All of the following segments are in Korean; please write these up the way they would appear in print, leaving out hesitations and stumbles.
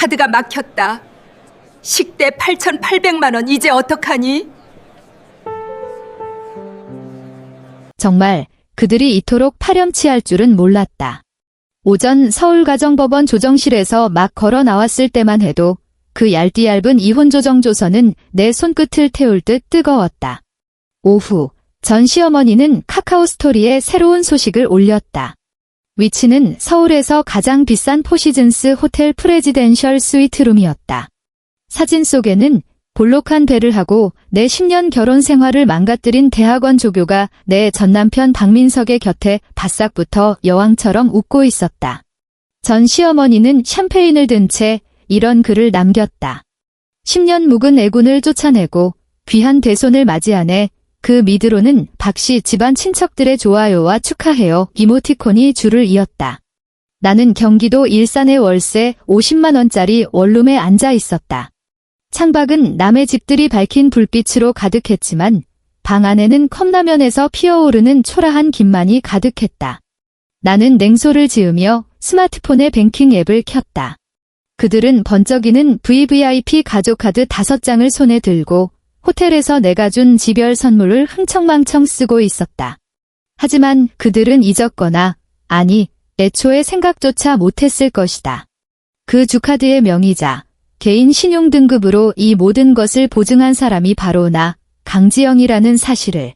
카드가 막혔다. 식대 8,800만 원 이제 어떡하니? 정말 그들이 이토록 파렴치할 줄은 몰랐다. 오전 서울가정법원 조정실에서 막 걸어 나왔을 때만 해도 그 얇디얇은 이혼조정조서는 내 손끝을 태울 듯 뜨거웠다. 오후 전 시어머니는 카카오스토리에 새로운 소식을 올렸다. 위치는 서울에서 가장 비싼 포시즌스 호텔 프레지덴셜 스위트룸이었다. 사진 속에는 볼록한 배를 하고 내 10년 결혼 생활을 망가뜨린 대학원 조교가 내 전남편 박민석의 곁에 바싹 붙어 여왕처럼 웃고 있었다. 전 시어머니는 샴페인을 든 채 이런 글을 남겼다. 10년 묵은 애군을 쫓아내고 귀한 대손을 맞이하네. 그 밑으로는 박씨 집안 친척들의 좋아요와 축하해요 이모티콘이 줄을 이었다. 나는 경기도 일산의 월세 50만 원짜리 원룸에 앉아 있었다. 창밖은 남의 집들이 밝힌 불빛으로 가득했지만 방 안에는 컵라면에서 피어오르는 초라한 김만이 가득했다. 나는 냉소를 지으며 스마트폰의 뱅킹 앱을 켰다. 그들은 번쩍이는 VVIP 가족카드 5장을 손에 들고 호텔에서 내가 준 집열 선물을 흥청망청 쓰고 있었다. 하지만 그들은 잊었거나 아니 애초에 생각조차 못했을 것이다. 그 주카드의 명의자 개인 신용등급으로 이 모든 것을 보증한 사람이 바로 나 강지영이라는 사실을.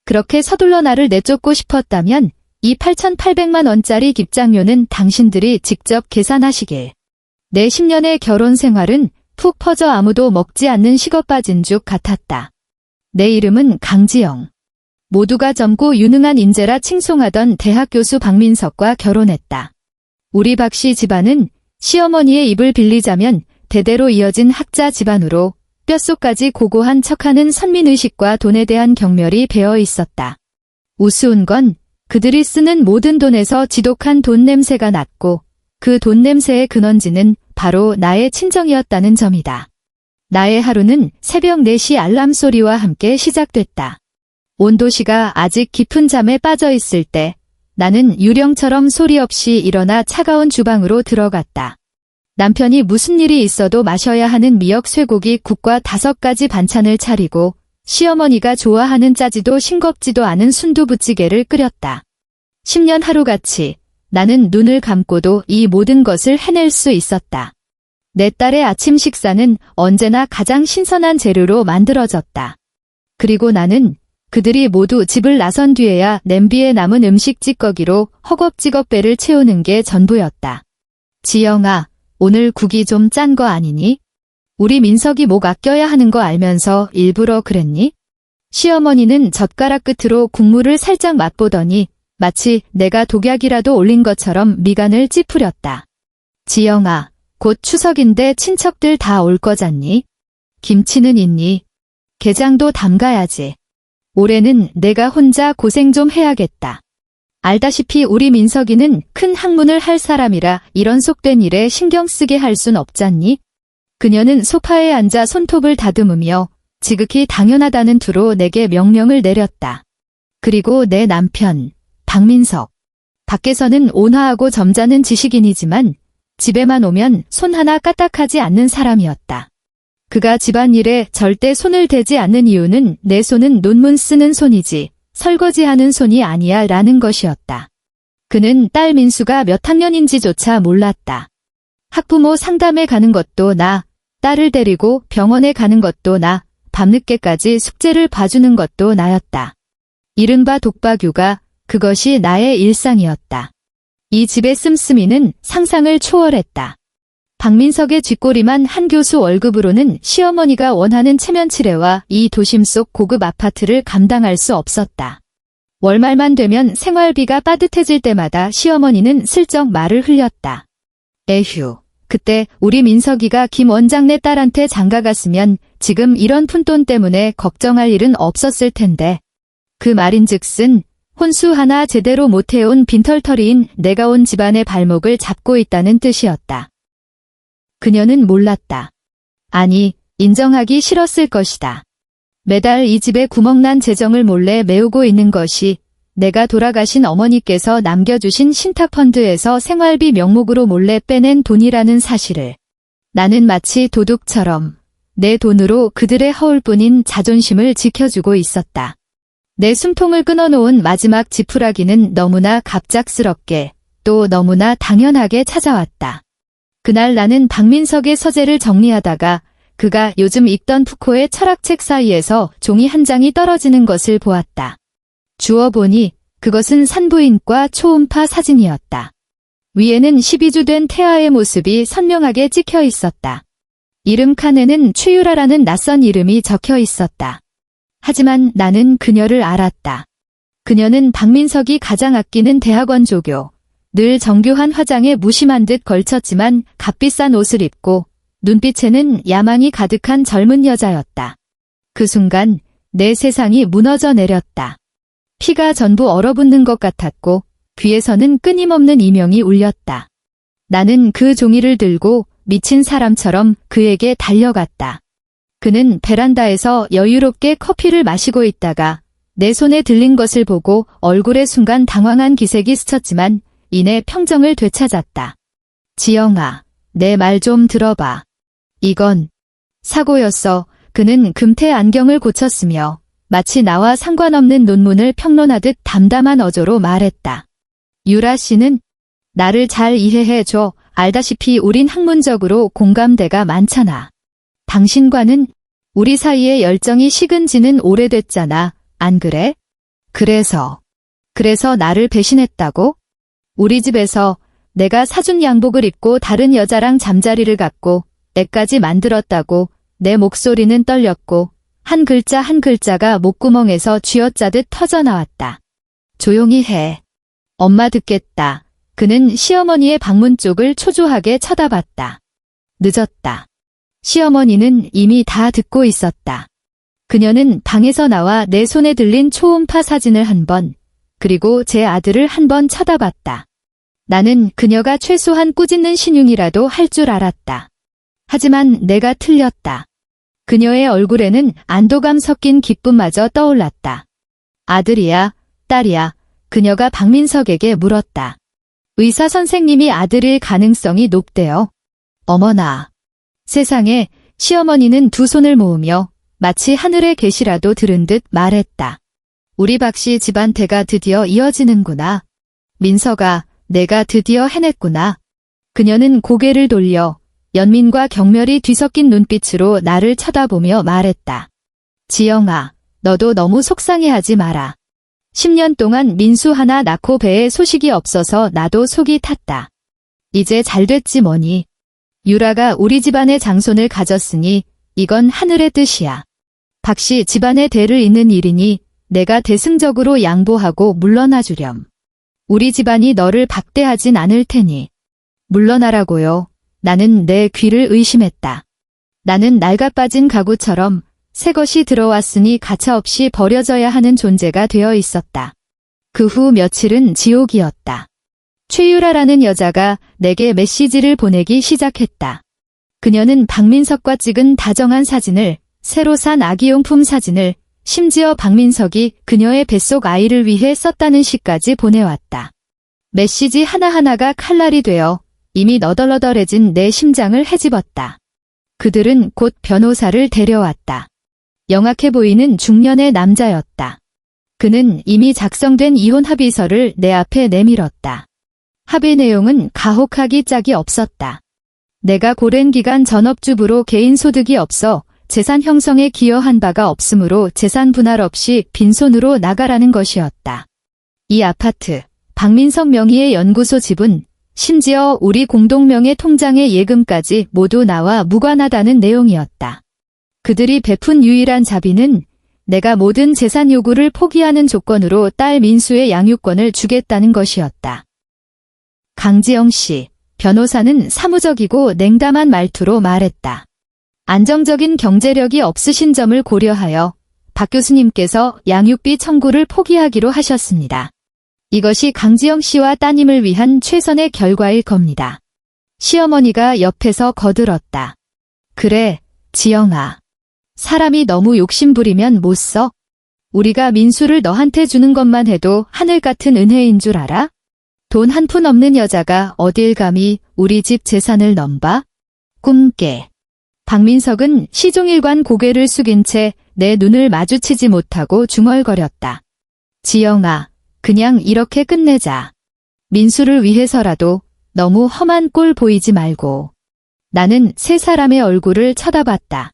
그렇게 서둘러 나를 내쫓고 싶었다면 이 8,800만 원짜리 입장료는 당신들이 직접 계산하시길. 내 10년의 결혼 생활은 푹 퍼져 아무도 먹지 않는 식어 빠진 죽 같았다. 내 이름은 강지영. 모두가 젊고 유능한 인재라 칭송하던 대학 교수 박민석과 결혼했다. 우리 박씨 집안은 시어머니의 입을 빌리자면 대대로 이어진 학자 집안으로 뼛속까지 고고한 척하는 선민의식과 돈에 대한 경멸이 배어 있었다. 우스운 건 그들이 쓰는 모든 돈에서 지독한 돈 냄새가 났고 그 돈 냄새의 근원지는 바로 나의 친정이었다는 점이다. 나의 하루는 새벽 4시 알람 소리와 함께 시작됐다. 온 도시가 아직 깊은 잠에 빠져 있을 때 나는 유령처럼 소리 없이 일어나 차가운 주방으로 들어갔다. 남편이 무슨 일이 있어도 마셔야 하는 미역 쇠고기 국과 5가지 반찬을 차리고 시어머니가 좋아하는 짜지도 싱겁지도 않은 순두부찌개를 끓였다. 10년 하루같이 나는 눈을 감고도 이 모든 것을 해낼 수 있었다. 내 딸의 아침 식사는 언제나 가장 신선한 재료로 만들어졌다. 그리고 나는 그들이 모두 집을 나선 뒤에야 냄비에 남은 음식 찌꺼기로 허겁지겁 배를 채우는 게 전부였다. 지영아, 오늘 국이 좀 짠 거 아니니? 우리 민석이 목 아껴야 하는 거 알면서 일부러 그랬니? 시어머니는 젓가락 끝으로 국물을 살짝 맛보더니 마치 내가 독약이라도 올린 것처럼 미간을 찌푸렸다. 지영아, 곧 추석인데 친척들 다 올 거잖니? 김치는 있니? 게장도 담가야지. 올해는 내가 혼자 고생 좀 해야겠다. 알다시피 우리 민석이는 큰 학문을 할 사람이라 이런 속된 일에 신경 쓰게 할 순 없잖니? 그녀는 소파에 앉아 손톱을 다듬으며 지극히 당연하다는 투로 내게 명령을 내렸다. 그리고 내 남편, 박민석. 밖에서는 온화하고 점잖은 지식인이지만 집에만 오면 손 하나 까딱하지 않는 사람이었다. 그가 집안일에 절대 손을 대지 않는 이유는 내 손은 논문 쓰는 손이지 설거지하는 손이 아니야 라는 것이었다. 그는 딸 민수가 몇 학년인지조차 몰랐다. 학부모 상담에 가는 것도 나, 딸을 데리고 병원에 가는 것도 나, 밤늦게까지 숙제를 봐주는 것도 나였다. 이른바 독박육아, 그것이 나의 일상이었다. 이 집의 씀씀이는 상상을 초월했다. 박민석의 쥐꼬리만 한 교수 월급으로는 시어머니가 원하는 체면치레와 이 도심 속 고급 아파트를 감당할 수 없었다. 월말만 되면 생활비가 빠듯해질 때마다 시어머니는 슬쩍 말을 흘렸다. 에휴, 그때 우리 민석이가 김 원장네 딸한테 장가갔으면 지금 이런 푼돈 때문에 걱정할 일은 없었을 텐데. 그 말인즉슨 혼수 하나 제대로 못해온 빈털터리인 내가 온 집안의 발목을 잡고 있다는 뜻이었다. 그녀는 몰랐다. 아니, 인정하기 싫었을 것이다. 매달 이 집에 구멍난 재정을 몰래 메우고 있는 것이 내가 돌아가신 어머니께서 남겨주신 신탁펀드에서 생활비 명목으로 몰래 빼낸 돈이라는 사실을. 나는 마치 도둑처럼 내 돈으로 그들의 허울뿐인 자존심을 지켜주고 있었다. 내 숨통을 끊어놓은 마지막 지푸라기는 너무나 갑작스럽게 또 너무나 당연하게 찾아왔다. 그날 나는 박민석의 서재를 정리하다가 그가 요즘 읽던 푸코의 철학책 사이에서 종이 한 장이 떨어지는 것을 보았다. 주워보니 그것은 산부인과 초음파 사진이었다. 위에는 12주 된 태아의 모습이 선명하게 찍혀 있었다. 이름 칸에는 최유라라는 낯선 이름이 적혀 있었다. 하지만 나는 그녀를 알았다. 그녀는 박민석이 가장 아끼는 대학원 조교, 늘 정교한 화장에 무심한 듯 걸쳤지만 값비싼 옷을 입고 눈빛에는 야망이 가득한 젊은 여자였다. 그 순간 내 세상이 무너져 내렸다. 피가 전부 얼어붙는 것 같았고 귀에서는 끊임없는 이명이 울렸다. 나는 그 종이를 들고 미친 사람처럼 그에게 달려갔다. 그는 베란다에서 여유롭게 커피를 마시고 있다가 내 손에 들린 것을 보고 얼굴에 순간 당황한 기색이 스쳤지만 이내 평정을 되찾았다. 지영아, 내 말 좀 들어봐. 이건 사고였어. 그는 금태 안경을 고쳤으며 마치 나와 상관없는 논문을 평론하듯 담담한 어조로 말했다. 유라 씨는 나를 잘 이해해줘. 알다시피 우린 학문적으로 공감대가 많잖아. 당신과는 우리 사이의 열정이 식은 지는 오래됐잖아. 안 그래? 그래서 나를 배신했다고? 우리 집에서 내가 사준 양복을 입고 다른 여자랑 잠자리를 갖고 애까지 만들었다고 내 목소리는 떨렸고 한 글자 한 글자가 목구멍에서 쥐어짜듯 터져나왔다. 조용히 해. 엄마 듣겠다. 그는 시어머니의 방문 쪽을 초조하게 쳐다봤다. 늦었다. 시어머니는 이미 다 듣고 있었다. 그녀는 방에서 나와 내 손에 들린 초음파 사진을 한 번, 그리고 제 아들을 한 번 쳐다봤다. 나는 그녀가 최소한 꾸짖는 신용이라도 할 줄 알았다. 하지만 내가 틀렸다. 그녀의 얼굴에는 안도감 섞인 기쁨마저 떠올랐다. 아들이야, 딸이야. 그녀가 박민석에게 물었다. 의사 선생님이 아들일 가능성이 높대요. 어머나. 세상에. 시어머니는 두 손을 모으며 마치 하늘의 계시라도 들은 듯 말했다. 우리 박씨 집안태가 드디어 이어지는구나. 민석아, 내가 드디어 해냈구나. 그녀는 고개를 돌려 연민과 경멸이 뒤섞인 눈빛으로 나를 쳐다보며 말했다. 지영아, 너도 너무 속상해하지 마라. 10년 동안 민수 하나 낳고 배에 소식이 없어서 나도 속이 탔다. 이제 잘 됐지 뭐니. 유라가 우리 집안의 장손을 가졌으니 이건 하늘의 뜻이야. 박씨 집안의 대를 잇는 일이니 내가 대승적으로 양보하고 물러나 주렴. 우리 집안이 너를 박대하진 않을 테니. 물러나라고요. 나는 내 귀를 의심했다. 나는 낡아빠진 가구처럼 새 것이 들어왔으니 가차없이 버려져야 하는 존재가 되어 있었다. 그 후 며칠은 지옥이었다. 최유라라는 여자가 내게 메시지를 보내기 시작했다. 그녀는 박민석과 찍은 다정한 사진을, 새로 산 아기용품 사진을, 심지어 박민석이 그녀의 뱃속 아이를 위해 썼다는 시까지 보내왔다. 메시지 하나하나가 칼날이 되어 이미 너덜너덜해진 내 심장을 헤집었다. 그들은 곧 변호사를 데려왔다. 영악해 보이는 중년의 남자였다. 그는 이미 작성된 이혼 합의서를 내 앞에 내밀었다. 합의 내용은 가혹하기 짝이 없었다. 내가 고랜 기간 전업주부로 개인 소득이 없어 재산 형성에 기여한 바가 없으므로 재산 분할 없이 빈손으로 나가라는 것이었다. 이 아파트, 박민석 명의의 연구소 지분, 심지어 우리 공동명의 통장의 예금까지 모두 나와 무관하다는 내용이었다. 그들이 베푼 유일한 자비는 내가 모든 재산 요구를 포기하는 조건으로 딸 민수의 양육권을 주겠다는 것이었다. 강지영 씨, 변호사는 사무적이고 냉담한 말투로 말했다. 안정적인 경제력이 없으신 점을 고려하여 박 교수님께서 양육비 청구를 포기하기로 하셨습니다. 이것이 강지영 씨와 따님을 위한 최선의 결과일 겁니다. 시어머니가 옆에서 거들었다. 그래, 지영아. 사람이 너무 욕심부리면 못 써. 우리가 민수를 너한테 주는 것만 해도 하늘 같은 은혜인 줄 알아? 돈 한 푼 없는 여자가 어딜 감히 우리 집 재산을 넘봐? 꿈깨. 박민석은 시종일관 고개를 숙인 채 내 눈을 마주치지 못하고 중얼거렸다. 지영아, 그냥 이렇게 끝내자. 민수를 위해서라도 너무 험한 꼴 보이지 말고. 나는 세 사람의 얼굴을 쳐다봤다.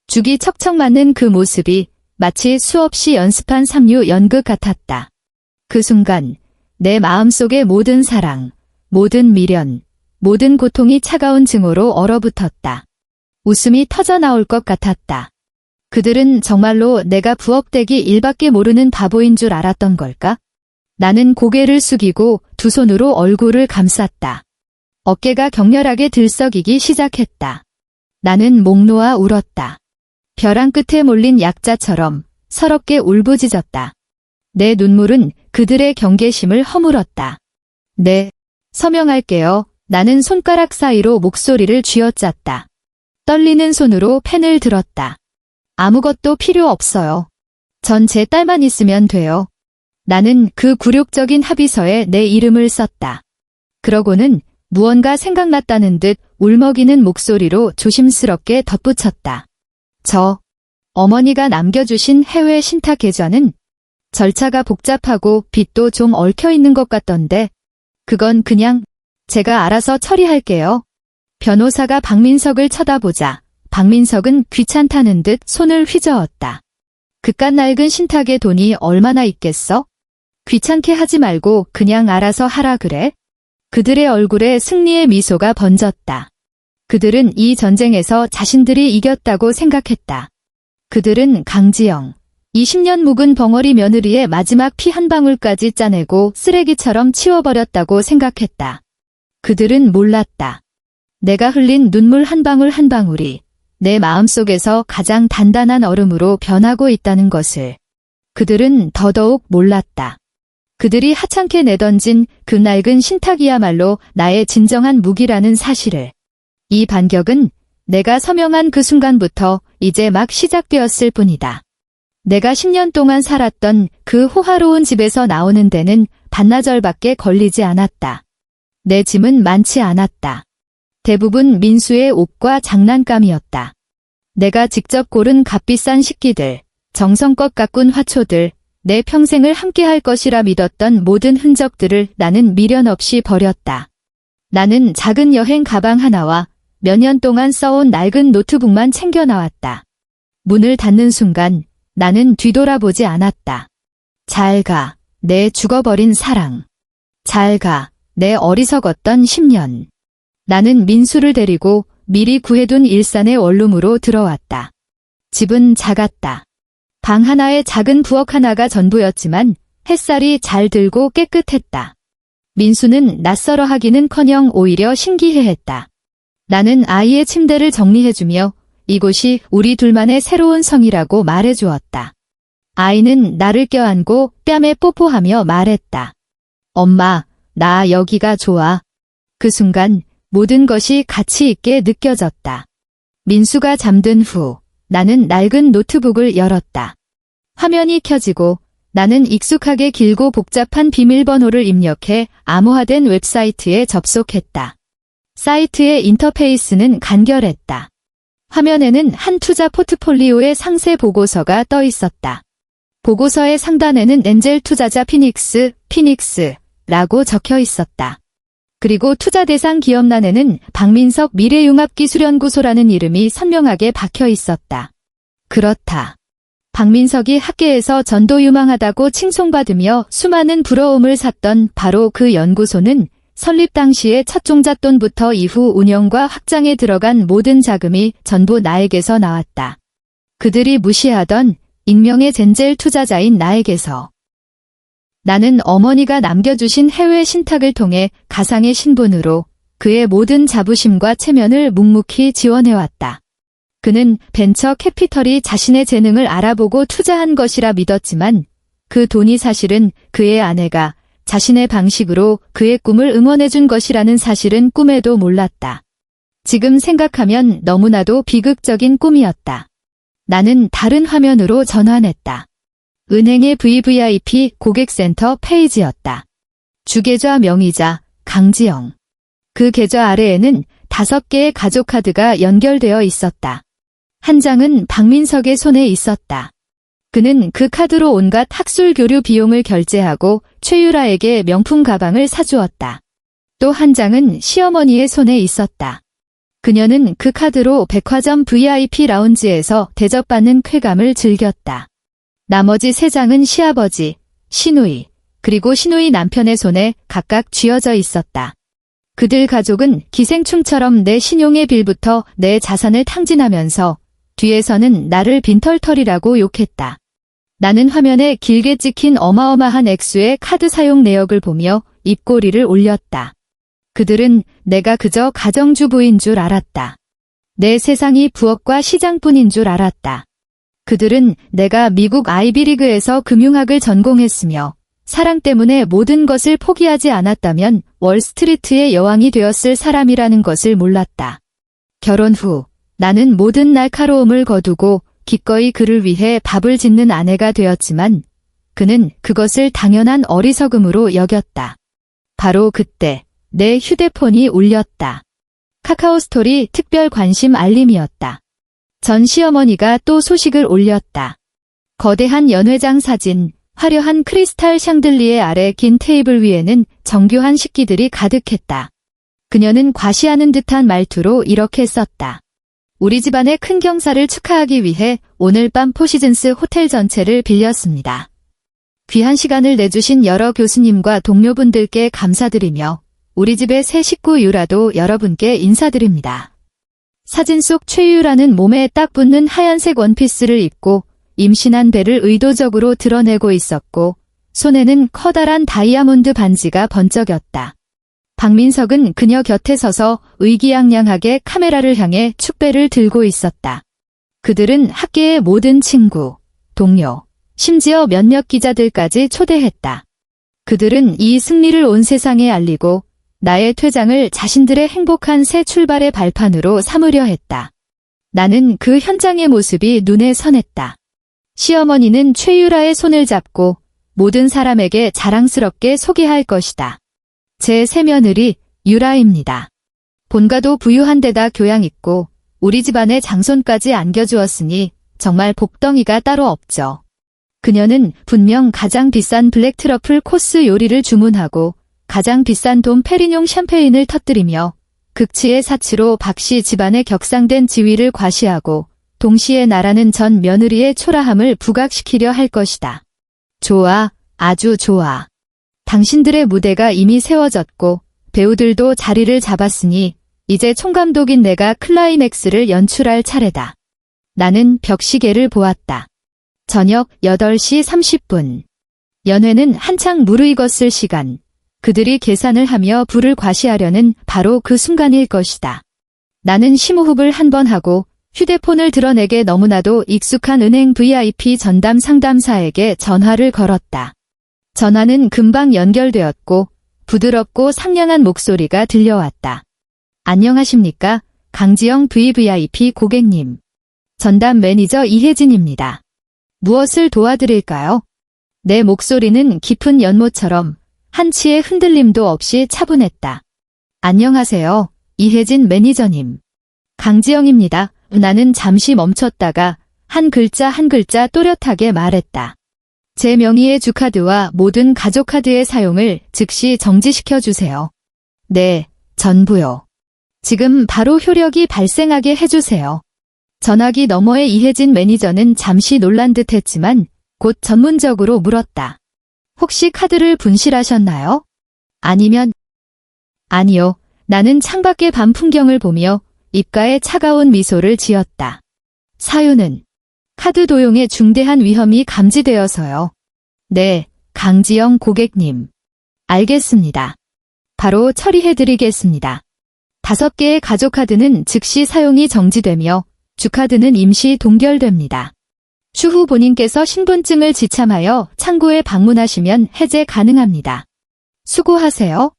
죽이 척척 맞는 그 모습이 마치 수없이 연습한 삼류 연극 같았다. 그 순간 내 마음속의 모든 사랑, 모든 미련, 모든 고통이 차가운 증오로 얼어붙었다. 웃음이 터져나올 것 같았다. 그들은 정말로 내가 부엌대기 일밖에 모르는 바보인 줄 알았던 걸까? 나는 고개를 숙이고 두 손으로 얼굴을 감쌌다. 어깨가 격렬하게 들썩이기 시작했다. 나는 목 놓아 울었다. 벼랑 끝에 몰린 약자처럼 서럽게 울부짖었다. 내 눈물은 그들의 경계심을 허물었다. 네, 서명할게요. 나는 손가락 사이로 목소리를 쥐어짰다. 떨리는 손으로 펜을 들었다. 아무것도 필요 없어요. 전 제 딸만 있으면 돼요. 나는 그 굴욕적인 합의서에 내 이름을 썼다. 그러고는 무언가 생각났다는 듯 울먹이는 목소리로 조심스럽게 덧붙였다. 어머니가 남겨주신 해외 신탁 계좌는 절차가 복잡하고 빚도 좀 얽혀 있는 것 같던데 그건 그냥 제가 알아서 처리할게요. 변호사가 박민석을 쳐다보자 박민석은 귀찮다는 듯 손을 휘저었다. 그깟 낡은 신탁에 돈이 얼마나 있겠어? 귀찮게 하지 말고 그냥 알아서 하라 그래? 그들의 얼굴에 승리의 미소가 번졌다. 그들은 이 전쟁에서 자신들이 이겼다고 생각했다. 그들은 강지영, 20년 묵은 벙어리 며느리의 마지막 피 한 방울까지 짜내고 쓰레기처럼 치워버렸다고 생각했다. 그들은 몰랐다. 내가 흘린 눈물 한 방울 한 방울이 내 마음속에서 가장 단단한 얼음으로 변하고 있다는 것을. 그들은 더더욱 몰랐다. 그들이 하찮게 내던진 그 낡은 신탁이야말로 나의 진정한 무기라는 사실을. 이 반격은 내가 서명한 그 순간부터 이제 막 시작되었을 뿐이다. 내가 10년 동안 살았던 그 호화로운 집에서 나오는 데는 반나절밖에 걸리지 않았다. 내 짐은 많지 않았다. 대부분 민수의 옷과 장난감이었다. 내가 직접 고른 값비싼 식기들, 정성껏 가꾼 화초들, 내 평생을 함께할 것이라 믿었던 모든 흔적들을 나는 미련 없이 버렸다. 나는 작은 여행 가방 하나와 몇 년 동안 써온 낡은 노트북만 챙겨 나왔다. 문을 닫는 순간 나는 뒤돌아보지 않았다. 잘 가, 내 죽어버린 사랑. 잘 가, 내 어리석었던 10년. 나는 민수를 데리고 미리 구해둔 일산의 원룸으로 들어왔다. 집은 작았다. 방 하나에 작은 부엌 하나가 전부였지만 햇살이 잘 들고 깨끗했다. 민수는 낯설어 하기는커녕 오히려 신기해했다. 나는 아이의 침대를 정리해주며 이곳이 우리 둘만의 새로운 성이라고 말해주었다. 아이는 나를 껴안고 뺨에 뽀뽀하며 말했다. 엄마, 나 여기가 좋아. 그 순간 모든 것이 가치 있게 느껴졌다. 민수가 잠든 후 나는 낡은 노트북을 열었다. 화면이 켜지고 나는 익숙하게 길고 복잡한 비밀번호를 입력해 암호화된 웹사이트에 접속했다. 사이트의 인터페이스는 간결했다. 화면에는 한 투자 포트폴리오의 상세 보고서가 떠 있었다. 보고서의 상단에는 엔젤 투자자 피닉스라고 적혀 있었다. 그리고 투자 대상 기업란에는 박민석 미래융합기술연구소라는 이름이 선명하게 박혀 있었다. 그렇다. 박민석이 학계에서 전도 유망하다고 칭송받으며 수많은 부러움을 샀던 바로 그 연구소는 설립 당시의 첫 종잣돈부터 이후 운영과 확장에 들어간 모든 자금이 전부 나에게서 나왔다. 그들이 무시하던 익명의 젠젤 투자자인 나에게서. 나는 어머니가 남겨주신 해외 신탁을 통해 가상의 신분으로 그의 모든 자부심과 체면을 묵묵히 지원해왔다. 그는 벤처 캐피털이 자신의 재능을 알아보고 투자한 것이라 믿었지만 그 돈이 사실은 그의 아내가 자신의 방식으로 그의 꿈을 응원해준 것이라는 사실은 꿈에도 몰랐다. 지금 생각하면 너무나도 비극적인 꿈이었다. 나는 다른 화면으로 전환했다. 은행의 VVIP 고객센터 페이지였다. 주계좌 명의자 강지영. 그 계좌 아래에는 5개의 가족 카드가 연결되어 있었다. 한 장은 박민석의 손에 있었다. 그는 그 카드로 온갖 학술 교류 비용을 결제하고 최유라에게 명품 가방을 사주었다. 또 한 장은 시어머니의 손에 있었다. 그녀는 그 카드로 백화점 VIP 라운지에서 대접받는 쾌감을 즐겼다. 나머지 3장은 시아버지, 시누이, 그리고 시누이 남편의 손에 각각 쥐어져 있었다. 그들 가족은 기생충처럼 내 신용의 빌부터 내 자산을 탕진하면서 뒤에서는 나를 빈털털이라고 욕했다. 나는 화면에 길게 찍힌 어마어마한 액수의 카드 사용 내역을 보며 입꼬리를 올렸다. 그들은 내가 그저 가정주부인 줄 알았다. 내 세상이 부엌과 시장뿐인 줄 알았다. 그들은 내가 미국 아이비리그에서 금융학을 전공했으며 사랑 때문에 모든 것을 포기하지 않았다면 월스트리트의 여왕이 되었을 사람이라는 것을 몰랐다. 결혼 후 나는 모든 날카로움을 거두고 기꺼이 그를 위해 밥을 짓는 아내가 되었지만 그는 그것을 당연한 어리석음으로 여겼다. 바로 그때 내 휴대폰이 울렸다. 카카오스토리 특별 관심 알림이었다. 전 시어머니가 또 소식을 올렸다. 거대한 연회장 사진, 화려한 크리스탈 샹들리에 아래 긴 테이블 위에는 정교한 식기들이 가득했다. 그녀는 과시하는 듯한 말투로 이렇게 썼다. 우리 집안의 큰 경사를 축하하기 위해 오늘 밤 포시즌스 호텔 전체를 빌렸습니다. 귀한 시간을 내주신 여러 교수님과 동료분들께 감사드리며 우리 집의 새 식구 유라도 여러분께 인사드립니다. 사진 속 최유라는 몸에 딱 붙는 하얀색 원피스를 입고 임신한 배를 의도적으로 드러내고 있었고 손에는 커다란 다이아몬드 반지가 번쩍였다. 박민석은 그녀 곁에 서서 의기양양하게 카메라를 향해 축배를 들고 있었다. 그들은 학계의 모든 친구, 동료, 심지어 몇몇 기자들까지 초대했다. 그들은 이 승리를 온 세상에 알리고 나의 퇴장을 자신들의 행복한 새 출발의 발판으로 삼으려 했다. 나는 그 현장의 모습이 눈에 선했다. 시어머니는 최유라의 손을 잡고 모든 사람에게 자랑스럽게 소개할 것이다. 제 새며느리 유라입니다. 본가도 부유한 데다 교양 있고 우리 집안의 장손까지 안겨주었으니 정말 복덩이가 따로 없죠. 그녀는 분명 가장 비싼 블랙 트러플 코스 요리를 주문하고 가장 비싼 돔 페리뇽 샴페인을 터뜨리며 극치의 사치로 박씨 집안의 격상된 지위를 과시하고 동시에 나라는 전 며느리의 초라함을 부각시키려 할 것이다. 좋아, 아주 좋아. 당신들의 무대가 이미 세워졌고 배우들도 자리를 잡았으니 이제 총감독인 내가 클라이맥스를 연출할 차례다. 나는 벽시계를 보았다. 저녁 8시 30분. 연회는 한창 무르익었을 시간. 그들이 계산을 하며 불을 과시하려는 바로 그 순간일 것이다. 나는 심호흡을 한 번 하고 휴대폰을 드러내게 너무나도 익숙한 은행 VIP 전담 상담사에게 전화를 걸었다. 전화는 금방 연결되었고 부드럽고 상냥한 목소리가 들려왔다. 안녕하십니까? 강지영 VVIP 고객님. 전담 매니저 이혜진입니다. 무엇을 도와드릴까요? 내 목소리는 깊은 연못처럼 한치의 흔들림도 없이 차분했다. 안녕하세요, 이혜진 매니저님. 강지영입니다. 나는 잠시 멈췄다가 한 글자 한 글자 또렷하게 말했다. 제 명의의 주카드와 모든 가족 카드의 사용을 즉시 정지시켜 주세요. 네, 전부요. 지금 바로 효력이 발생하게 해주세요. 전화기 너머의 이혜진 매니저는 잠시 놀란 듯 했지만 곧 전문적으로 물었다. 혹시 카드를 분실하셨나요? 아니요. 나는 창밖의 밤 풍경을 보며 입가에 차가운 미소를 지었다. 사유는 카드 도용의 중대한 위험이 감지되어서요. 네, 강지영 고객님. 알겠습니다. 바로 처리해드리겠습니다. 5개의 가족 카드는 즉시 사용이 정지되며 주카드는 임시 동결됩니다. 추후 본인께서 신분증을 지참하여 창구에 방문하시면 해제 가능합니다. 수고하세요.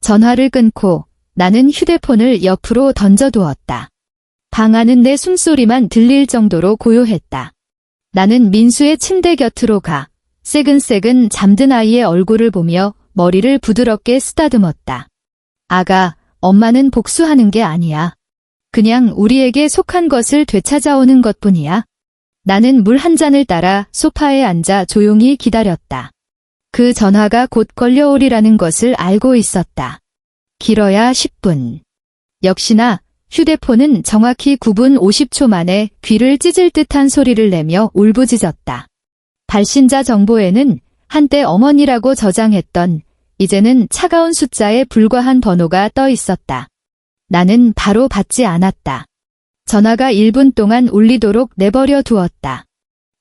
전화를 끊고 나는 휴대폰을 옆으로 던져두었다. 방 안은 내 숨소리만 들릴 정도로 고요했다. 나는 민수의 침대 곁으로 가 새근새근 잠든 아이의 얼굴을 보며 머리를 부드럽게 쓰다듬었다. 아가, 엄마는 복수하는 게 아니야. 그냥 우리에게 속한 것을 되찾아오는 것뿐이야. 나는 물 한 잔을 따라 소파에 앉아 조용히 기다렸다. 그 전화가 곧 걸려오리라는 것을 알고 있었다. 길어야 10분. 역시나 휴대폰은 정확히 9분 50초 만에 귀를 찢을 듯한 소리를 내며 울부짖었다. 발신자 정보에는 한때 어머니라고 저장했던 이제는 차가운 숫자에 불과한 번호가 떠 있었다. 나는 바로 받지 않았다. 전화가 1분 동안 울리도록 내버려 두었다.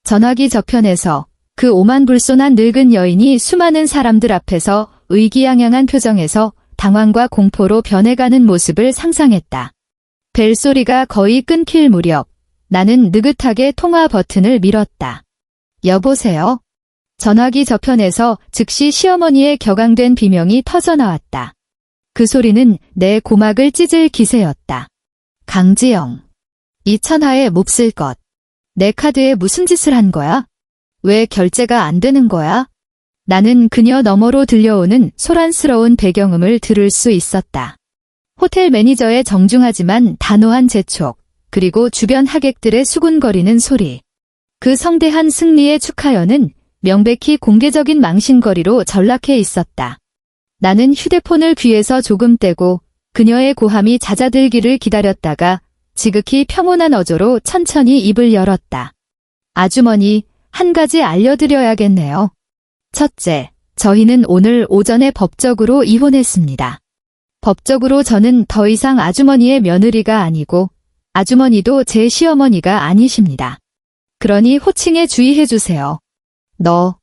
전화기 저편에서 그 오만불손한 늙은 여인이 수많은 사람들 앞에서 의기양양한 표정에서 당황과 공포로 변해가는 모습을 상상했다. 벨소리가 거의 끊길 무렵 나는 느긋하게 통화 버튼을 밀었다. 여보세요? 전화기 저편에서 즉시 시어머니의 격앙된 비명이 터져나왔다. 그 소리는 내 고막을 찢을 기세였다. 강지영. 이 천하에 몹쓸 것. 내 카드에 무슨 짓을 한 거야? 왜 결제가 안 되는 거야? 나는 그녀 너머로 들려오는 소란스러운 배경음을 들을 수 있었다. 호텔 매니저의 정중하지만 단호한 재촉, 그리고 주변 하객들의 수군거리는 소리. 그 성대한 승리의 축하연은 명백히 공개적인 망신거리로 전락해 있었다. 나는 휴대폰을 귀에서 조금 떼고 그녀의 고함이 잦아들기를 기다렸다가 지극히 평온한 어조로 천천히 입을 열었다. 아주머니, 한 가지 알려드려야겠네요. 첫째, 저희는 오늘 오전에 법적으로 이혼했습니다. 법적으로 저는 더 이상 아주머니의 며느리가 아니고 아주머니도 제 시어머니가 아니십니다. 그러니 호칭에 주의해주세요. 너,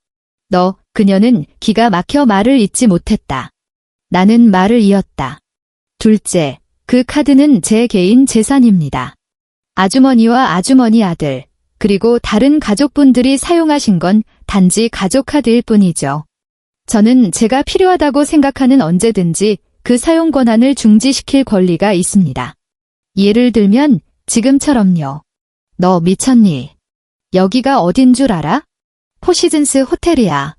그녀는 기가 막혀 말을 잇지 못했다. 나는 말을 이었다. 둘째, 그 카드는 제 개인 재산입니다. 아주머니와 아주머니 아들, 그리고 다른 가족분들이 사용하신 건 단지 가족 카드일 뿐이죠. 저는 제가 필요하다고 생각하는 언제든지 그 사용 권한을 중지시킬 권리가 있습니다. 예를 들면 지금처럼요. 너 미쳤니? 여기가 어딘 줄 알아? 포시즌스 호텔이야.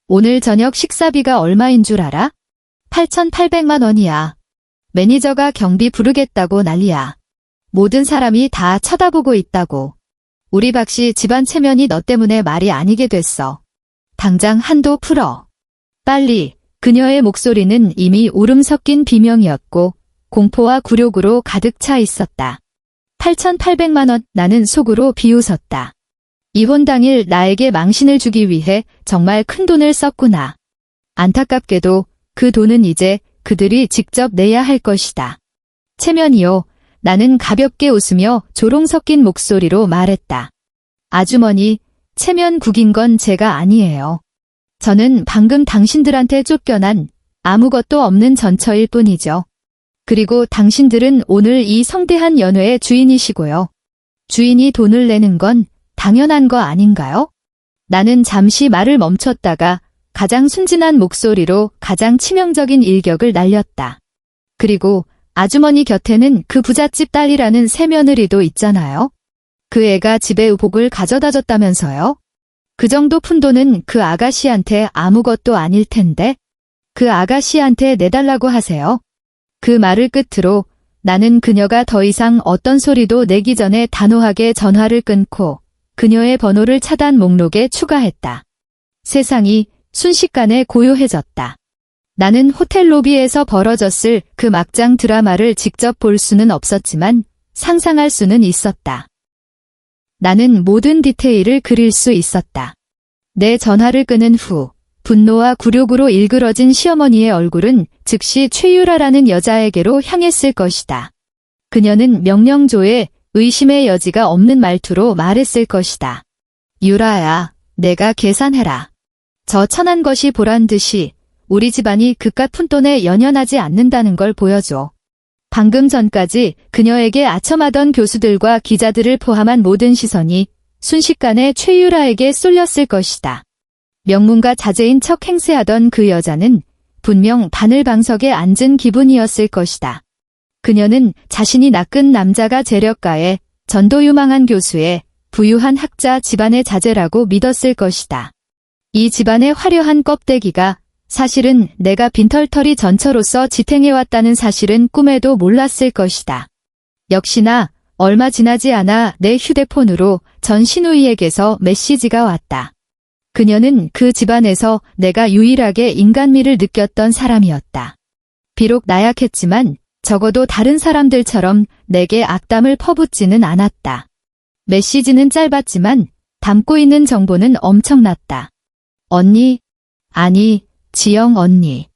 오늘 저녁 식사비가 얼마인 줄 알아? 8,800만 원이야. 매니저가 경비 부르겠다고 난리야. 모든 사람이 다 쳐다보고 있다고. 우리 박씨 집안 체면이 너 때문에 말이 아니게 됐어. 당장 한도 풀어. 빨리. 그녀의 목소리는 이미 울음 섞인 비명이었고 공포와 굴욕으로 가득 차 있었다. 8,800만 원. 나는 속으로 비웃었다. 이혼 당일 나에게 망신을 주기 위해 정말 큰 돈을 썼구나. 안타깝게도 그 돈은 이제 그들이 직접 내야 할 것이다. 체면이요. 나는 가볍게 웃으며 조롱 섞인 목소리로 말했다. 아주머니, 체면 구긴 건 제가 아니에요. 저는 방금 당신들한테 쫓겨난 아무것도 없는 전처일 뿐이죠. 그리고 당신들은 오늘 이 성대한 연회의 주인이시고요. 주인이 돈을 내는 건 당연한 거 아닌가요? 나는 잠시 말을 멈췄다가 가장 순진한 목소리로 가장 치명적인 일격을 날렸다. 그리고 아주머니 곁에는 그 부잣집 딸이라는 새며느리도 있잖아요. 그 애가 집에 의복을 가져다 줬다면서요? 그 정도 푼돈은 그 아가씨한테 아무것도 아닐 텐데 그 아가씨한테 내달라고 하세요. 그 말을 끝으로 나는 그녀가 더 이상 어떤 소리도 내기 전에 단호하게 전화를 끊고 그녀의 번호를 차단 목록에 추가했다. 세상이 순식간에 고요해졌다. 나는 호텔 로비에서 벌어졌을 그 막장 드라마를 직접 볼 수는 없었지만 상상할 수는 있었다. 나는 모든 디테일을 그릴 수 있었다. 내 전화를 끊은 후 분노와 굴욕으로 일그러진 시어머니의 얼굴은 즉시 최유라라는 여자에게로 향했을 것이다. 그녀는 명령조에 의심의 여지가 없는 말투로 말했을 것이다. 유라야, 내가 계산해라. 저 천한 것이 보란 듯이 우리 집안이 그깟 푼돈에 연연하지 않는다는 걸 보여줘. 방금 전까지 그녀에게 아첨하던 교수들과 기자들을 포함한 모든 시선이 순식간에 최유라에게 쏠렸을 것이다. 명문가 자제인 척 행세하던 그 여자는 분명 바늘방석에 앉은 기분이었을 것이다. 그녀는 자신이 낚은 남자가 재력가의 전도유망한 교수의 부유한 학자 집안의 자제라고 믿었을 것이다. 이 집안의 화려한 껍데기가 사실은 내가 빈털터리 전처로서 지탱해왔다는 사실은 꿈에도 몰랐을 것이다. 역시나 얼마 지나지 않아 내 휴대폰으로 전 시누이에게서 메시지가 왔다. 그녀는 그 집안에서 내가 유일하게 인간미를 느꼈던 사람이었다. 비록 나약했지만 적어도 다른 사람들처럼 내게 악담을 퍼붓지는 않았다. 메시지는 짧았지만 담고 있는 정보는 엄청났다. 언니, 아니, 지영 언니.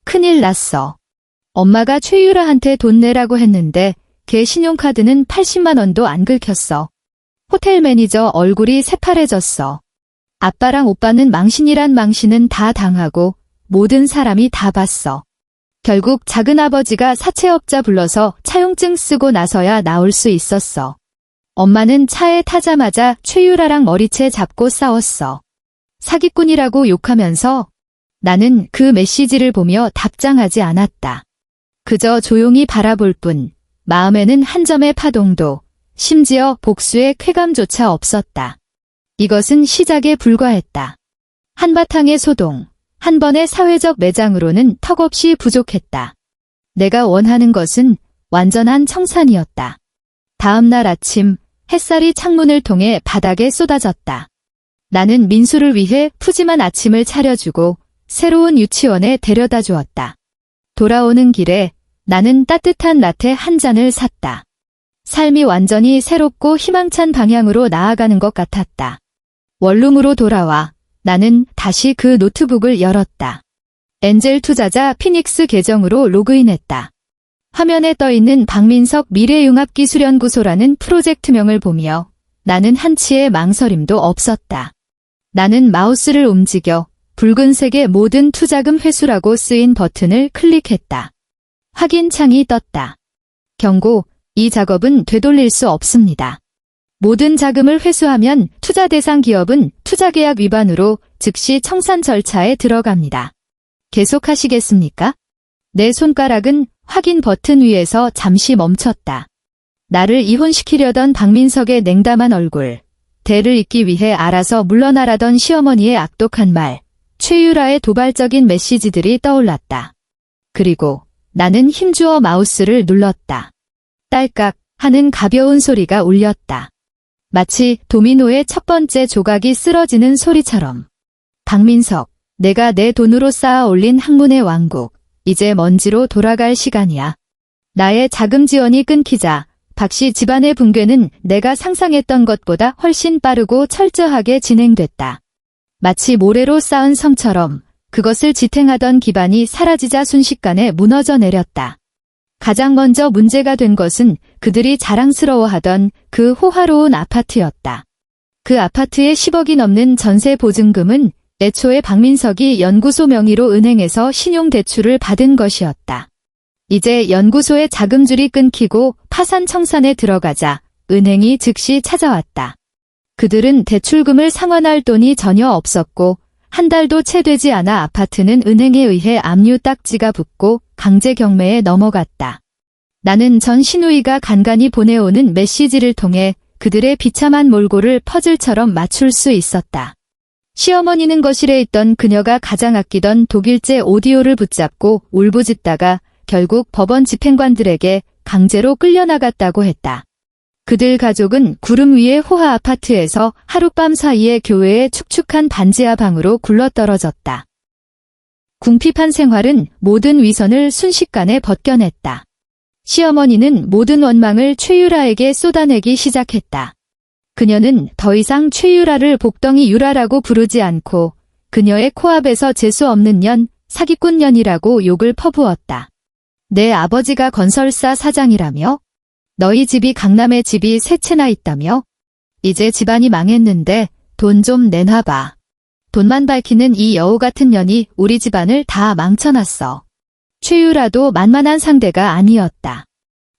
큰일 났어. 엄마가 최유라한테 돈 내라고 했는데 걔 신용카드는 80만 원도 안 긁혔어. 호텔 매니저 얼굴이 새파래졌어. 아빠랑 오빠는 망신이란 망신은 다 당하고 모든 사람이 다 봤어. 결국 작은아버지가 사채업자 불러서 차용증 쓰고 나서야 나올 수 있었어. 엄마는 차에 타자마자 최유라랑 머리채 잡고 싸웠어. 사기꾼이라고 욕하면서 나는 그 메시지를 보며 답장하지 않았다. 그저 조용히 바라볼 뿐 마음에는 한 점의 파동도 심지어 복수의 쾌감조차 없었다. 이것은 시작에 불과했다. 한바탕의 소동, 한 번의 사회적 매장으로는 턱없이 부족했다. 내가 원하는 것은 완전한 청산이었다. 다음 날 아침 햇살이 창문을 통해 바닥에 쏟아졌다. 나는 민수를 위해 푸짐한 아침을 차려주고 새로운 유치원에 데려다 주었다. 돌아오는 길에 나는 따뜻한 라테 한 잔을 샀다. 삶이 완전히 새롭고 희망찬 방향으로 나아가는 것 같았다. 원룸으로 돌아와 나는 다시 그 노트북을 열었다. 엔젤 투자자 피닉스 계정으로 로그인했다. 화면에 떠있는 박민석 미래융합기술연구소라는 프로젝트명을 보며 나는 한치의 망설임도 없었다. 나는 마우스를 움직여 붉은색의 모든 투자금 회수라고 쓰인 버튼을 클릭했다. 확인창이 떴다. 경고, 이 작업은 되돌릴 수 없습니다. 모든 자금을 회수하면 투자 대상 기업은 투자계약 위반으로 즉시 청산 절차에 들어갑니다. 계속하시겠습니까? 내 손가락은 확인 버튼 위에서 잠시 멈췄다. 나를 이혼시키려던 박민석의 냉담한 얼굴, 대를 잇기 위해 알아서 물러나라던 시어머니의 악독한 말, 최유라의 도발적인 메시지들이 떠올랐다. 그리고 나는 힘주어 마우스를 눌렀다. 딸깍 하는 가벼운 소리가 울렸다. 마치 도미노의 첫 번째 조각이 쓰러지는 소리처럼. 박민석, 내가 내 돈으로 쌓아 올린 학문의 왕국, 이제 먼지로 돌아갈 시간이야. 나의 자금 지원이 끊기자 박씨 집안의 붕괴는 내가 상상했던 것보다 훨씬 빠르고 철저하게 진행됐다. 마치 모래로 쌓은 성처럼 그것을 지탱하던 기반이 사라지자 순식간에 무너져 내렸다. 가장 먼저 문제가 된 것은 그들이 자랑스러워하던 그 호화로운 아파트였다. 그 아파트의 10억이 넘는 전세 보증금은 애초에 박민석이 연구소 명의로 은행에서 신용대출을 받은 것이었다. 이제 연구소의 자금줄이 끊기고 파산 청산에 들어가자 은행이 즉시 찾아왔다. 그들은 대출금을 상환할 돈이 전혀 없었고 한 달도 채 되지 않아 아파트는 은행에 의해 압류 딱지가 붙고 강제 경매에 넘어갔다. 나는 전 시누이가 간간히 보내오는 메시지를 통해 그들의 비참한 몰골을 퍼즐처럼 맞출 수 있었다. 시어머니는 거실에 있던 그녀가 가장 아끼던 독일제 오디오를 붙잡고 울부짖다가 결국 법원 집행관들에게 강제로 끌려나갔다고 했다. 그들 가족은 구름 위의 호화 아파트에서 하룻밤 사이에 교회의 축축한 반지하 방으로 굴러떨어졌다. 궁핍한 생활은 모든 위선을 순식간에 벗겨냈다. 시어머니는 모든 원망을 최유라에게 쏟아내기 시작했다. 그녀는 더 이상 최유라를 복덩이 유라라고 부르지 않고 그녀의 코앞에서 재수 없는 년, 사기꾼 년이라고 욕을 퍼부었다. 내 아버지가 건설사 사장이라며? 너희 집이 강남에 집이 세 채나 있다며? 이제 집안이 망했는데 돈 좀 내놔봐. 돈만 밝히는 이 여우 같은 년이 우리 집안을 다 망쳐놨어. 최유라도 만만한 상대가 아니었다.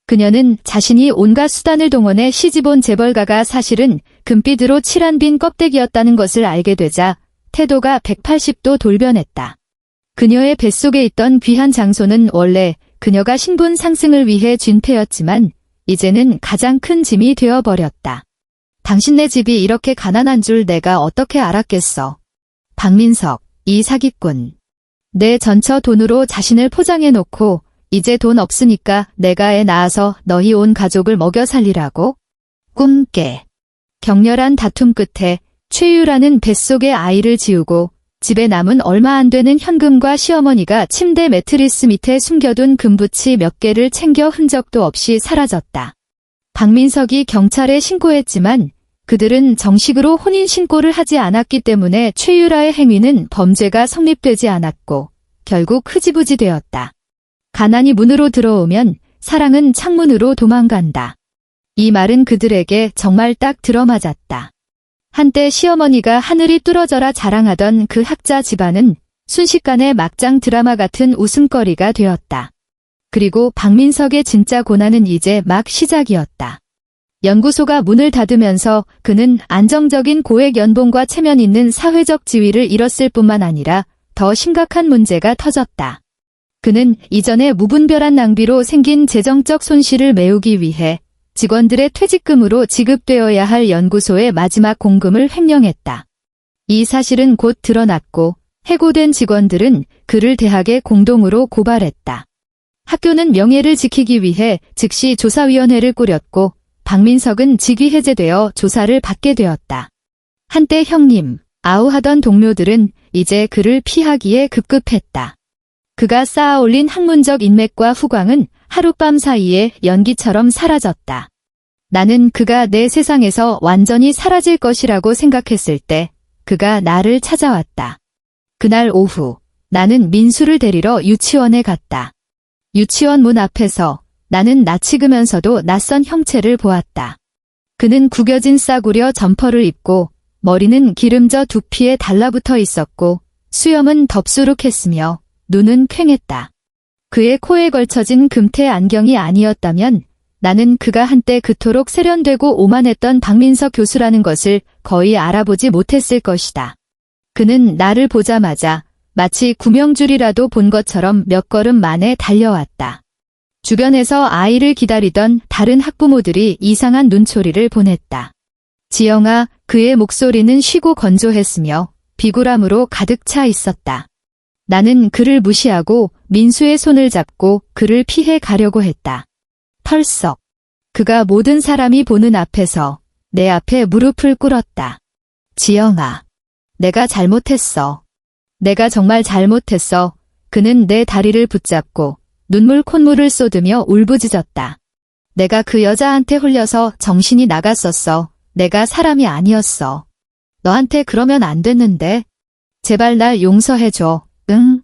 그녀는 자신이 온갖 수단을 동원해 시집온 재벌가가 사실은 금빛으로 칠한 빈 껍데기였다는 것을 알게 되자 태도가 180도 돌변했다. 그녀의 뱃속에 있던 귀한 장소는 원래 그녀가 신분 상승을 위해 쥔 패였지만 이제는 가장 큰 짐이 되어버렸다. 당신네 집이 이렇게 가난한 줄 내가 어떻게 알았겠어. 박민석, 이 사기꾼. 내 전처 돈으로 자신을 포장해놓고 이제 돈 없으니까 내가 애 낳아서 너희 온 가족을 먹여 살리라고? 꿈깨. 격렬한 다툼 끝에 최유라는 뱃속에 아이를 지우고 집에 남은 얼마 안 되는 현금과 시어머니가 침대 매트리스 밑에 숨겨둔 금부치 몇 개를 챙겨 흔적도 없이 사라졌다. 박민석이 경찰에 신고했지만 그들은 정식으로 혼인신고를 하지 않았기 때문에 최유라의 행위는 범죄가 성립되지 않았고 결국 흐지부지 되었다. 가난이 문으로 들어오면 사랑은 창문으로 도망간다. 이 말은 그들에게 정말 딱 들어맞았다. 한때 시어머니가 하늘이 뚫어져라 자랑하던 그 학자 집안은 순식간에 막장 드라마 같은 웃음거리가 되었다. 그리고 박민석의 진짜 고난은 이제 막 시작이었다. 연구소가 문을 닫으면서 그는 안정적인 고액 연봉과 체면 있는 사회적 지위를 잃었을 뿐만 아니라 더 심각한 문제가 터졌다. 그는 이전에 무분별한 낭비로 생긴 재정적 손실을 메우기 위해 직원들의 퇴직금으로 지급되어야 할 연구소의 마지막 공금을 횡령했다. 이 사실은 곧 드러났고 해고된 직원들은 그를 대학에 공동으로 고발했다. 학교는 명예를 지키기 위해 즉시 조사위원회를 꾸렸고 박민석은 직위 해제되어 조사를 받게 되었다. 한때 형님, 아우하던 동료들은 이제 그를 피하기에 급급했다. 그가 쌓아올린 학문적 인맥과 후광은 하룻밤 사이에 연기처럼 사라졌다. 나는 그가 내 세상에서 완전히 사라질 것이라고 생각했을 때 그가 나를 찾아왔다. 그날 오후 나는 민수를 데리러 유치원에 갔다. 유치원 문 앞에서 나는 낯익으면서도 낯선 형체를 보았다. 그는 구겨진 싸구려 점퍼를 입고 머리는 기름져 두피에 달라붙어 있었고 수염은 덥수룩했으며 눈은 퀭했다. 그의 코에 걸쳐진 금태 안경이 아니었다면 나는 그가 한때 그토록 세련되고 오만했던 박민석 교수라는 것을 거의 알아보지 못했을 것이다. 그는 나를 보자마자 마치 구명줄이라도 본 것처럼 몇 걸음 만에 달려왔다. 주변에서 아이를 기다리던 다른 학부모들이 이상한 눈초리를 보냈다. 지영아, 그의 목소리는 쉬고 건조했으며 비굴함으로 가득 차 있었다. 나는 그를 무시하고 민수의 손을 잡고 그를 피해 가려고 했다. 털썩. 그가 모든 사람이 보는 앞에서 내 앞에 무릎을 꿇었다. 지영아, 내가 잘못했어. 내가 정말 잘못했어. 그는 내 다리를 붙잡고 눈물 콧물을 쏟으며 울부짖었다. 내가 그 여자한테 홀려서 정신이 나갔었어. 내가 사람이 아니었어. 너한테 그러면 안 됐는데. 제발 날 용서해줘. 응?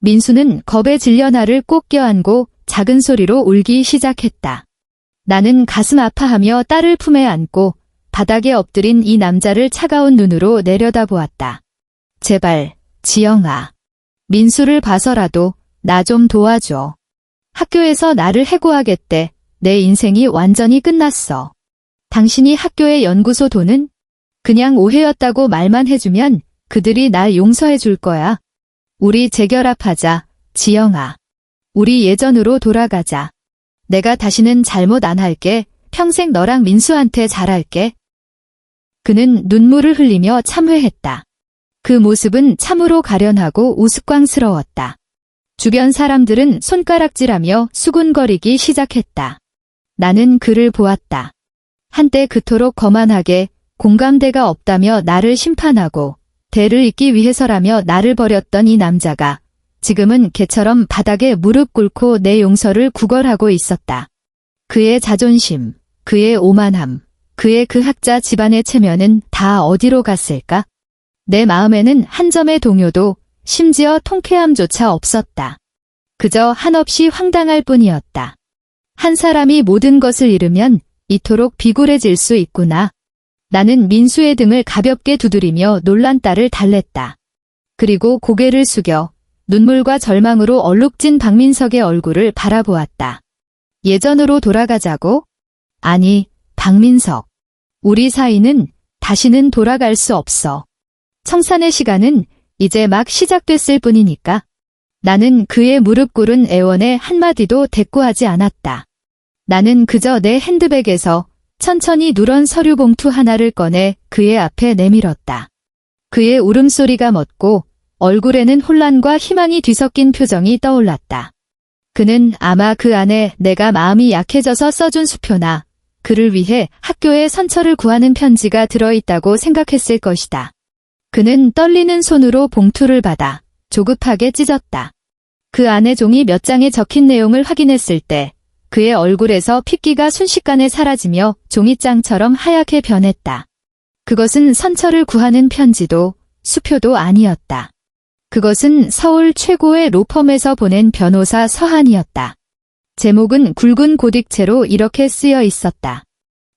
민수는 겁에 질려 나를 꼭 껴안고 작은 소리로 울기 시작했다. 나는 가슴 아파하며 딸을 품에 안고 바닥에 엎드린 이 남자를 차가운 눈으로 내려다보았다. 제발, 지영아. 민수를 봐서라도 나 좀 도와줘. 학교에서 나를 해고하겠대. 내 인생이 완전히 끝났어. 당신이 학교의 연구소 돈은? 그냥 오해였다고 말만 해주면 그들이 날 용서해 줄 거야. 우리 재결합하자, 지영아. 우리 예전으로 돌아가자. 내가 다시는 잘못 안 할게. 평생 너랑 민수한테 잘할게. 그는 눈물을 흘리며 참회했다. 그 모습은 참으로 가련하고 우스꽝스러웠다. 주변 사람들은 손가락질하며 수군거리기 시작했다. 나는 그를 보았다. 한때 그토록 거만하게 공감대가 없다며 나를 심판하고 대를 잇기 위해서라며 나를 버렸던 이 남자가 지금은 개처럼 바닥에 무릎 꿇고 내 용서를 구걸하고 있었다. 그의 자존심, 그의 오만함, 그의 그 학자 집안의 체면은 다 어디로 갔을까? 내 마음에는 한 점의 동요도 심지어 통쾌함조차 없었다. 그저 한없이 황당할 뿐이었다. 한 사람이 모든 것을 잃으면 이토록 비굴해질 수 있구나. 나는 민수의 등을 가볍게 두드리며 놀란 딸을 달랬다. 그리고 고개를 숙여 눈물과 절망으로 얼룩진 박민석의 얼굴을 바라보았다. 예전으로 돌아가자고? 아니, 박민석. 우리 사이는 다시는 돌아갈 수 없어. 청산의 시간은 이제 막 시작됐을 뿐이니까. 나는 그의 무릎 꿇은 애원에 한마디도 대꾸하지 않았다. 나는 그저 내 핸드백에서 천천히 누런 서류 봉투 하나를 꺼내 그의 앞에 내밀었다. 그의 울음소리가 멎고 얼굴에는 혼란과 희망이 뒤섞인 표정이 떠올랐다. 그는 아마 그 안에 내가 마음이 약해져서 써준 수표나 그를 위해 학교에 선처를 구하는 편지가 들어있다고 생각했을 것이다. 그는 떨리는 손으로 봉투를 받아 조급하게 찢었다. 그 안에 종이 몇 장에 적힌 내용을 확인했을 때 그의 얼굴에서 핏기가 순식간에 사라지며 종이장처럼 하얗게 변했다. 그것은 선처를 구하는 편지도 수표도 아니었다. 그것은 서울 최고의 로펌에서 보낸 변호사 서한이었다. 제목은 굵은 고딕체로 이렇게 쓰여 있었다.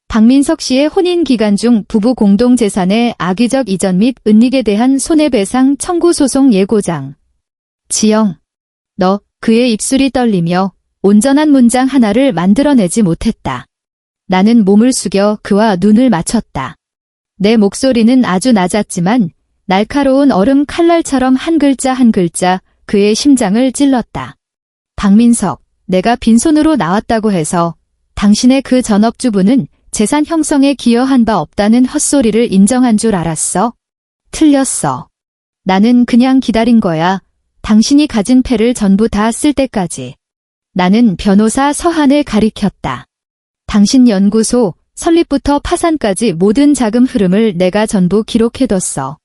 박민석 씨의 혼인 기간 중 부부 공동재산의 악의적 이전 및 은닉에 대한 손해배상 청구 소송 예고장. 지영. 너, 그의 입술이 떨리며 온전한 문장 하나를 만들어내지 못했다. 나는 몸을 숙여 그와 눈을 맞췄다. 내 목소리는 아주 낮았지만 날카로운 얼음 칼날처럼 한 글자 한 글자 그의 심장을 찔렀다. 박민석, 내가 빈손으로 나왔다고 해서 당신의 그 전업주부는 재산 형성에 기여한 바 없다는 헛소리를 인정한 줄 알았어? 틀렸어. 나는 그냥 기다린 거야. 당신이 가진 패를 전부 다 쓸 때까지. 나는 변호사 서한을 가리켰다. 당신 연구소 설립부터 파산까지 모든 자금 흐름을 내가 전부 기록해뒀어.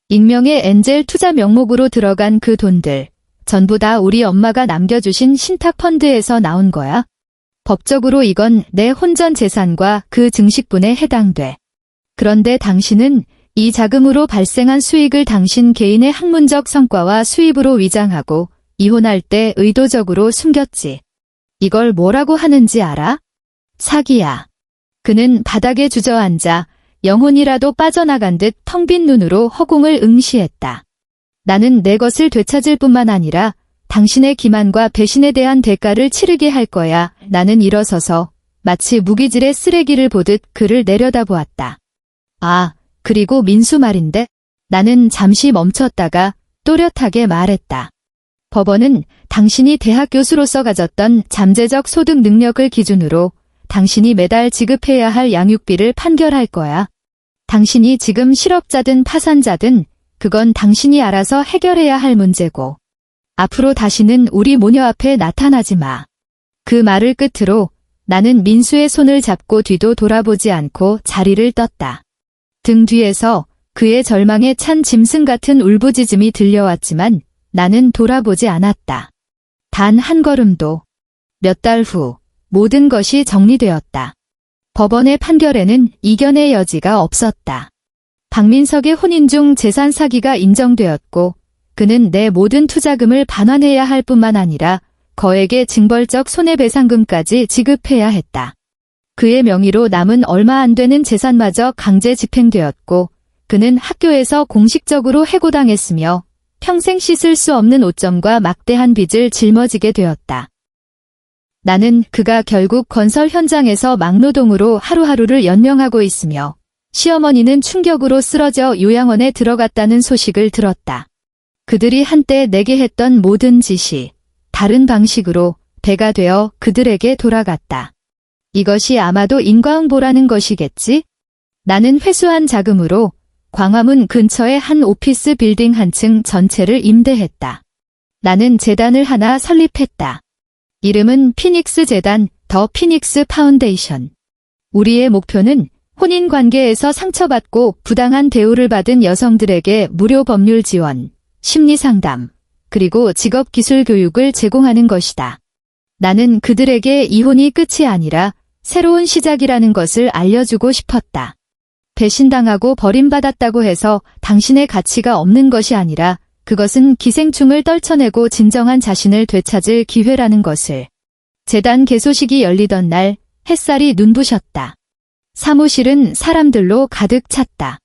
익명의 엔젤 투자 명목으로 들어간 그 돈들, 전부 다 우리 엄마가 남겨주신 신탁펀드에서 나온 거야. 법적으로 이건 내 혼전 재산과 그 증식분에 해당돼. 그런데 당신은 이 자금으로 발생한 수익을 당신 개인의 학문적 성과와 수입으로 위장하고 이혼할 때 의도적으로 숨겼지. 이걸 뭐라고 하는지 알아? 사기야. 그는 바닥에 주저앉아 영혼이라도 빠져나간 듯 텅 빈 눈으로 허공을 응시했다. 나는 내 것을 되찾을 뿐만 아니라 당신의 기만과 배신에 대한 대가를 치르게 할 거야. 나는 일어서서 마치 무기질의 쓰레기를 보듯 그를 내려다보았다. 아, 그리고 민수 말인데? 나는 잠시 멈췄다가 또렷하게 말했다. 법원은 당신이 대학 교수로서 가졌던 잠재적 소득 능력을 기준으로 당신이 매달 지급해야 할 양육비를 판결할 거야. 당신이 지금 실업자든 파산자든 그건 당신이 알아서 해결해야 할 문제고. 앞으로 다시는 우리 모녀 앞에 나타나지 마. 그 말을 끝으로 나는 민수의 손을 잡고 뒤도 돌아보지 않고 자리를 떴다. 등 뒤에서 그의 절망에 찬 짐승 같은 울부짖음이 들려왔지만 나는 돌아보지 않았다. 단 한 걸음도. 몇 달 후 모든 것이 정리되었다. 법원의 판결에는 이견의 여지가 없었다. 박민석의 혼인 중 재산 사기가 인정되었고 그는 내 모든 투자금을 반환해야 할 뿐만 아니라 거액의 징벌적 손해배상금까지 지급해야 했다. 그의 명의로 남은 얼마 안 되는 재산마저 강제 집행되었고 그는 학교에서 공식적으로 해고당했으며 평생 씻을 수 없는 오점과 막대한 빚을 짊어지게 되었다. 나는 그가 결국 건설 현장에서 막노동으로 하루하루를 연명하고 있으며 시어머니는 충격으로 쓰러져 요양원에 들어갔다는 소식을 들었다. 그들이 한때 내게 했던 모든 짓이 다른 방식으로 배가 되어 그들에게 돌아갔다. 이것이 아마도 인과응보라는 것이겠지? 나는 회수한 자금으로 광화문 근처의 한 오피스 빌딩 한 층 전체를 임대했다. 나는 재단을 하나 설립했다. 이름은 피닉스 재단, 더 피닉스 파운데이션. 우리의 목표는 혼인 관계에서 상처받고 부당한 대우를 받은 여성들에게 무료 법률 지원, 심리 상담, 그리고 직업 기술 교육을 제공하는 것이다. 나는 그들에게 이혼이 끝이 아니라 새로운 시작이라는 것을 알려주고 싶었다. 배신당하고 버림받았다고 해서 당신의 가치가 없는 것이 아니라 그것은 기생충을 떨쳐내고 진정한 자신을 되찾을 기회라는 것을. 재단 개소식이 열리던 날 햇살이 눈부셨다. 사무실은 사람들로 가득 찼다.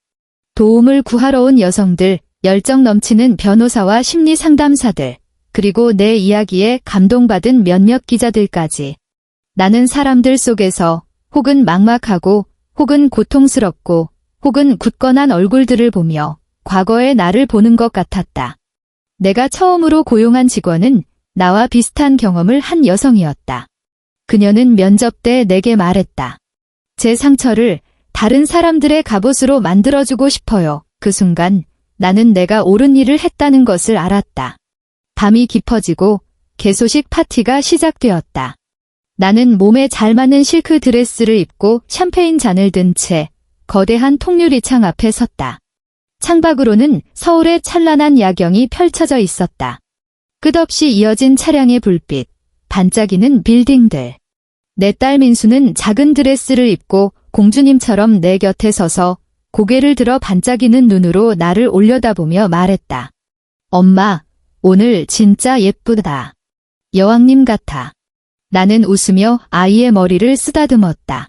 도움을 구하러 온 여성들, 열정 넘치는 변호사와 심리 상담사들, 그리고 내 이야기에 감동받은 몇몇 기자들까지. 나는 사람들 속에서 혹은 막막하고 혹은 고통스럽고 혹은 굳건한 얼굴들을 보며 과거의 나를 보는 것 같았다. 내가 처음으로 고용한 직원은 나와 비슷한 경험을 한 여성이었다. 그녀는 면접 때 내게 말했다. 제 상처를 다른 사람들의 갑옷으로 만들어주고 싶어요. 그 순간 나는 내가 옳은 일을 했다는 것을 알았다. 밤이 깊어지고 개소식 파티가 시작되었다. 나는 몸에 잘 맞는 실크 드레스를 입고 샴페인 잔을 든 채 거대한 통유리창 앞에 섰다. 창밖으로는 서울의 찬란한 야경이 펼쳐져 있었다. 끝없이 이어진 차량의 불빛, 반짝이는 빌딩들. 내 딸 민수는 작은 드레스를 입고 공주님처럼 내 곁에 서서 고개를 들어 반짝이는 눈으로 나를 올려다보며 말했다. 엄마, 오늘 진짜 예쁘다. 여왕님 같아. 나는 웃으며 아이의 머리를 쓰다듬었다.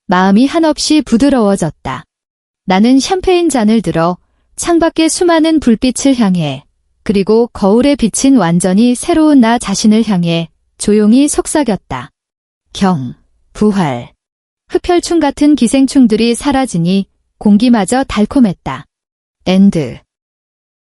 마음이 한없이 부드러워졌다. 나는 샴페인 잔을 들어 창밖의 수많은 불빛을 향해 그리고 거울에 비친 완전히 새로운 나 자신을 향해 조용히 속삭였다. 부활. 흡혈충 같은 기생충들이 사라지니 공기마저 달콤했다. 엔드.